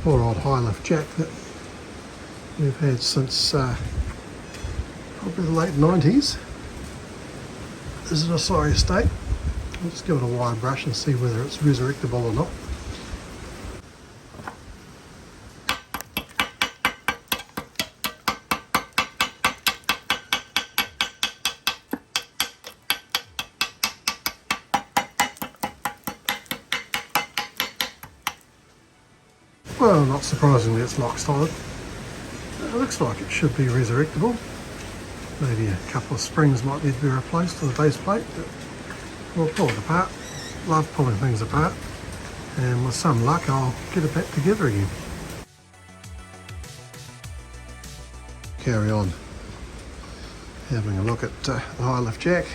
poor old high lift jack that we've had since probably the late 90s. Is in a sorry state. I'll just give it a wire brush and see whether it's resurrectable or not. Well, not surprisingly, it's lock solid. It looks like it should be resurrectable. Maybe a couple of springs might need to be replaced to the base plate, but we'll pull it apart. Love pulling things apart, and with some luck I'll get it back together again. Carry on having a look at the high lift jack.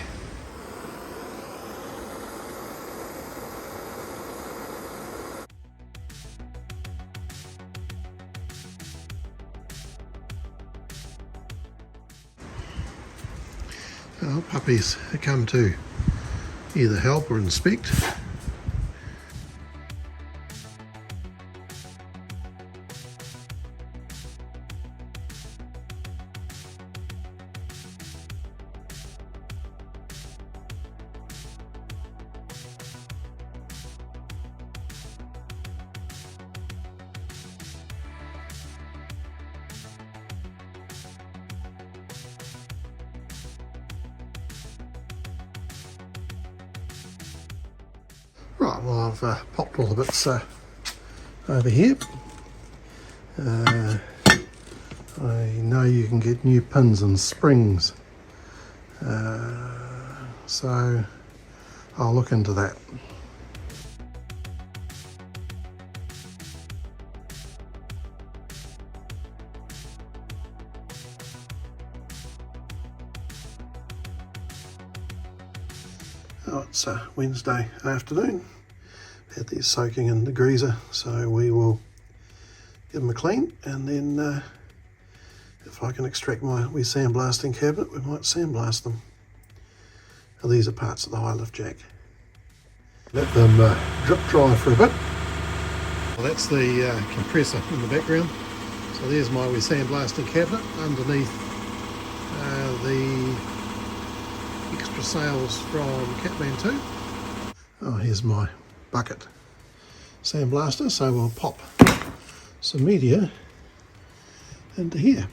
Well, puppies come to either help or inspect. Right, well I've popped all the bits over here. I know you can get new pins and springs, so I'll look into that. Oh, it's Wednesday afternoon. Had these soaking in the greaser, so we will give them a clean, and then if I can extract my wee sandblasting cabinet, we might sandblast them. Now, these are parts of the high lift jack. Let them drip dry for a bit. Well, that's the compressor in the background. So there's my wee sandblasting cabinet underneath the extra sales from CATMANTOO. Oh, here's my bucket sandblaster, so we'll pop some media into here.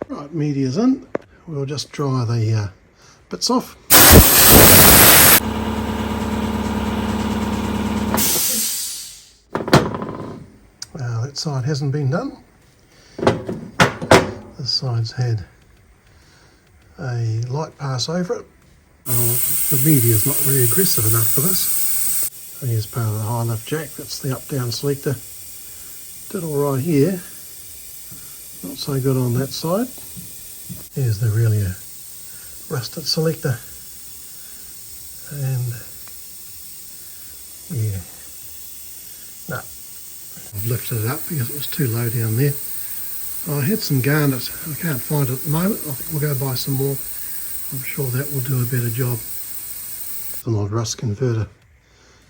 Right, media's in. We'll just dry the bits off. Well, that side hasn't been done. This side's had a light pass over it. The media's not really aggressive enough for this. Here's part of the high lift jack. That's the up-down selector. Did all right here. Not so good on that side. Here's the really rusted selector. And yeah, no. I've lifted it up because it was too low down there. I had some garnet. I can't find it at the moment. I think we'll go buy some more. I'm sure that will do a better job. An old rust converter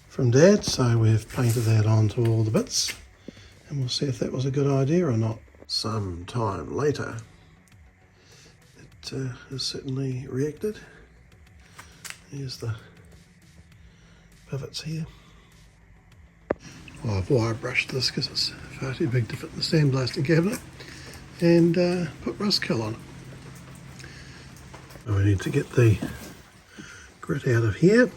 from Dad, so we've painted that onto all the bits, and we'll see if that was a good idea or not. Some time later, it has certainly reacted. Here's the pivots here. Well, I've wire brushed this because it's far too big to fit in the sandblasting cabinet, and put rust kill on it. We need to get the grit out of here.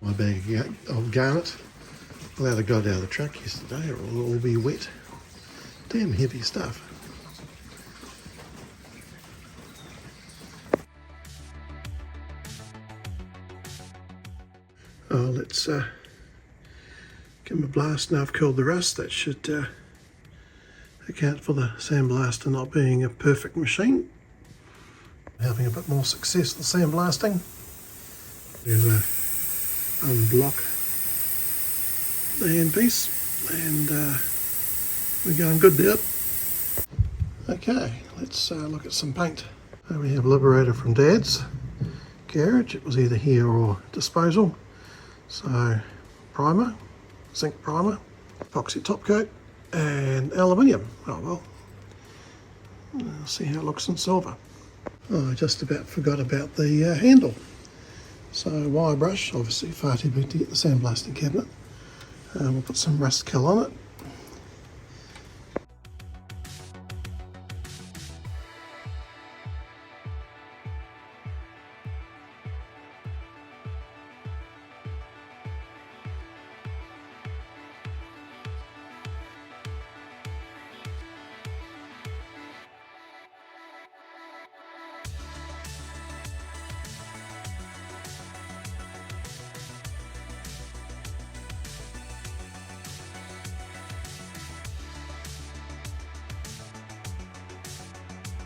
My bag of garnet. Allowed the guy out of the truck yesterday, or it'll all be wet. Damn heavy stuff. Oh, let's give him a blast. Now I've cooled the rust. That should account for the sandblaster not being a perfect machine. Having a bit more success with sandblasting. We'll unblock the handpiece, and we're going good there. Okay, let's look at some paint. We have Liberator from Dad's garage. It was either here or disposal. So primer, zinc primer, epoxy top coat, and aluminium. Oh well, see how it looks in silver. Oh, I just about forgot about the handle. So wire brush, obviously far too big to get the sandblasting cabinet. We'll put some rust kill on it.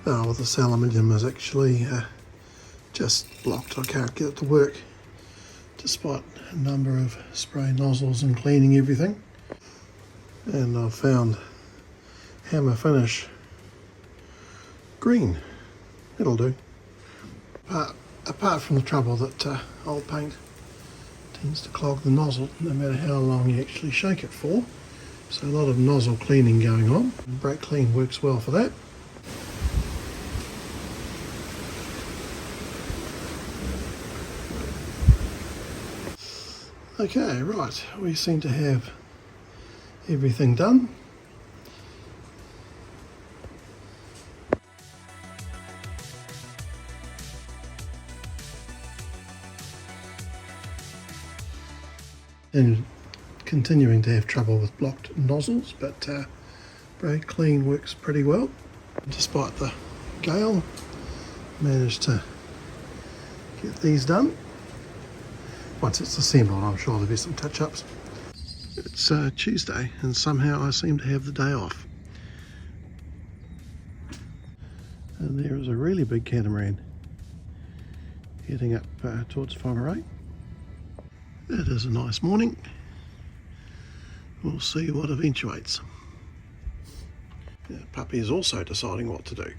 Oh, well, this aluminium is actually just blocked. I can't get it to work, despite a number of spray nozzles and cleaning everything. And I've found hammer finish green. It'll do. Apart from the trouble that old paint tends to clog the nozzle no matter how long you actually shake it for. So a lot of nozzle cleaning going on. Brake clean works well for that. Okay, right, we seem to have everything done. And continuing to have trouble with blocked nozzles, but brake clean works pretty well. Despite the gale, managed to get these done. Once it's assembled, I'm sure there'll be some touch-ups. It's Tuesday, and somehow I seem to have the day off. And there is a really big catamaran heading up towards Whangarei. It is a nice morning. We'll see what eventuates. The puppy is also deciding what to do.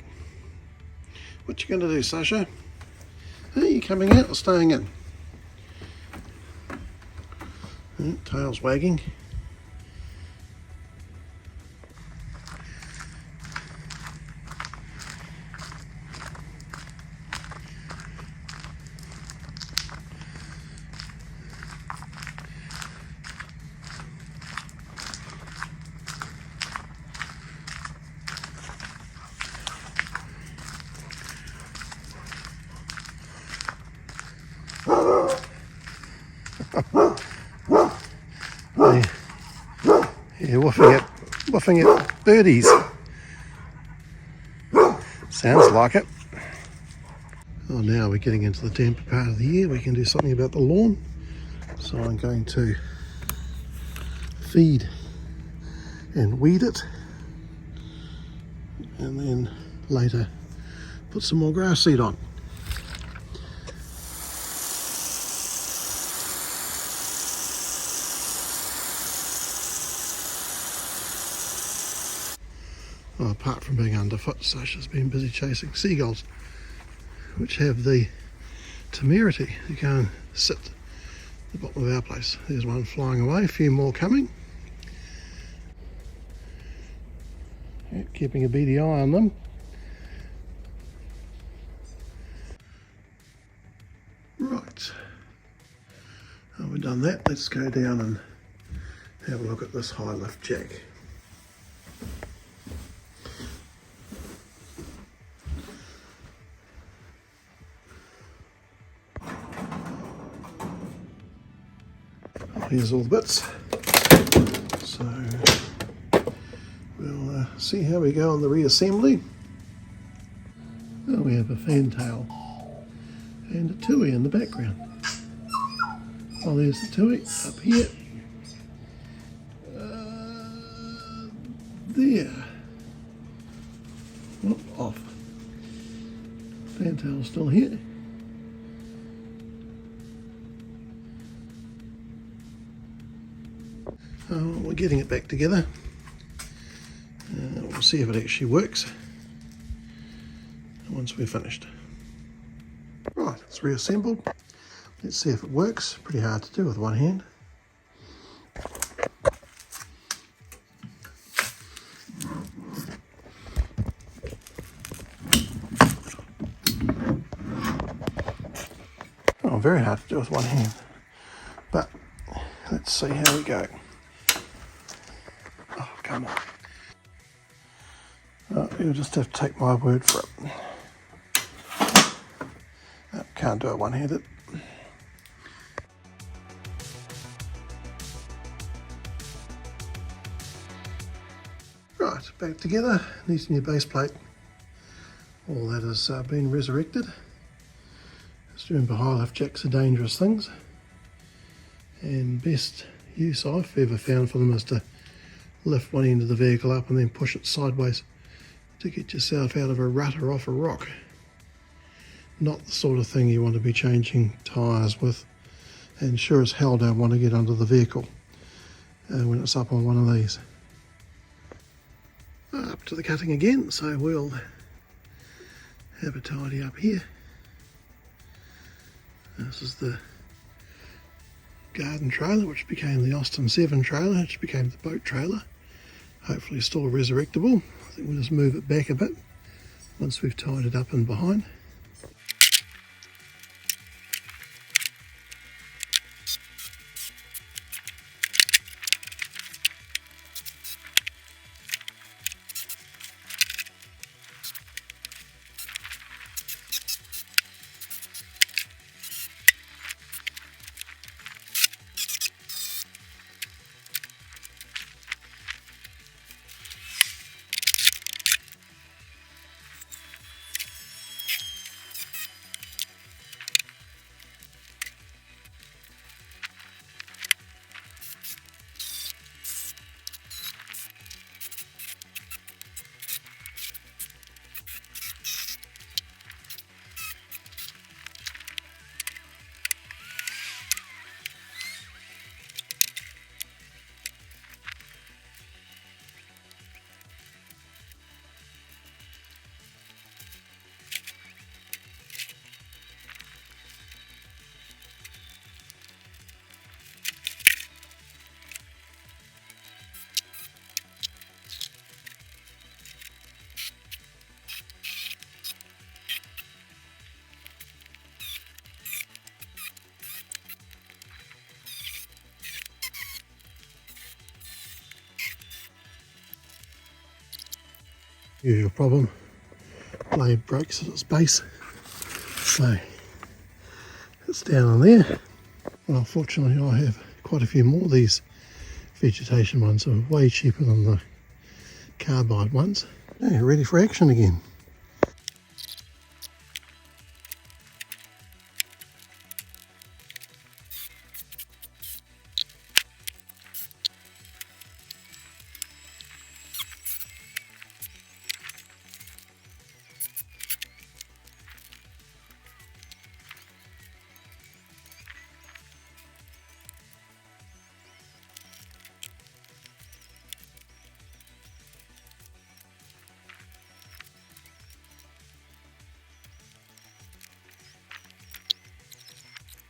What you going to do, Sasha? Are you coming out or staying in? Tail's wagging. Yeah, woofing at birdies. Sounds like it. Oh, now we're getting into the damper part of the year. We can do something about the lawn. So I'm going to feed and weed it, and then later put some more grass seed on. Well, apart from being underfoot, Sasha's been busy chasing seagulls, which have the temerity to go and sit at the bottom of our place. There's one flying away, a few more coming. Keeping a beady eye on them. Right, well, we've done that. Let's go down and have a look at this high lift jack. Here's all the bits, so we'll see how we go on the reassembly. Oh, we have a fantail and a tui in the background. Oh, there's the tui up here. There. Oh, off. Fantail's still here. We're getting it back together. We'll see if it actually works once we're finished. Right, it's reassembled. Let's see if it works. Pretty hard to do with one hand. very hard to do with one hand. But let's see how we go. Oh, come on. Oh, you'll just have to take my word for it. Oh, can't do it one-handed. Right, back together. Needs a new base plate. All that has been resurrected. Just remember, high lift jacks are dangerous things. And best use I've ever found for them is to lift one end of the vehicle up and then push it sideways to get yourself out of a rut or off a rock. Not the sort of thing you want to be changing tyres with, and sure as hell don't want to get under the vehicle when it's up on one of these. Up to the cutting again, so we'll have a tidy up here. This is the garden trailer, which became the Austin 7 trailer, which became the boat trailer. Hopefully still resurrectable. I think we'll just move it back a bit once we've tied it up and behind. Usual problem, blade breaks at its base, so it's down on there. Well, fortunately I have quite a few more of these vegetation ones, are way cheaper than the carbide ones. Yeah, ready for action again.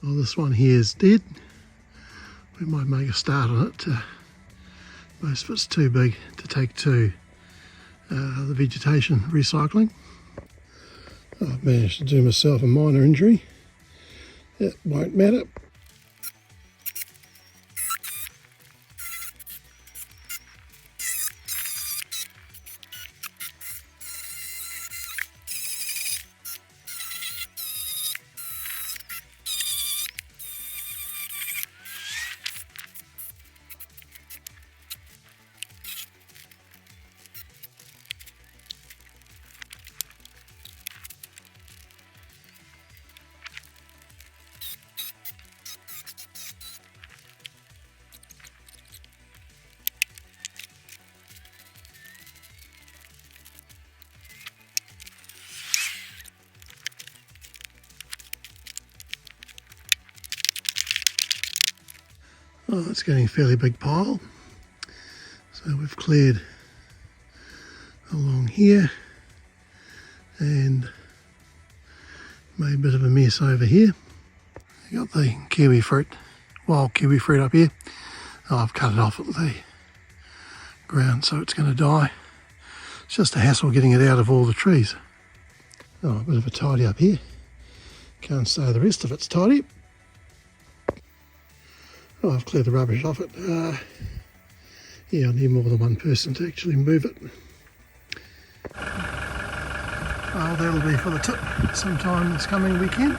Well, this one here is dead. We might make a start on it. Most of it's too big to take to the vegetation recycling. I've managed to do myself a minor injury. It won't matter. Oh, it's getting a fairly big pile. So we've cleared along here and made a bit of a mess over here. You got the kiwi fruit, wild kiwi fruit up here. Oh, I've cut it off at the ground, so it's going to die. It's just a hassle getting it out of all the trees. Oh, a bit of a tidy up here. Can't say the rest of it's tidy. Oh, I've cleared the rubbish off it. Yeah, I need more than one person to actually move it. Oh, that'll be for the tip sometime this coming weekend.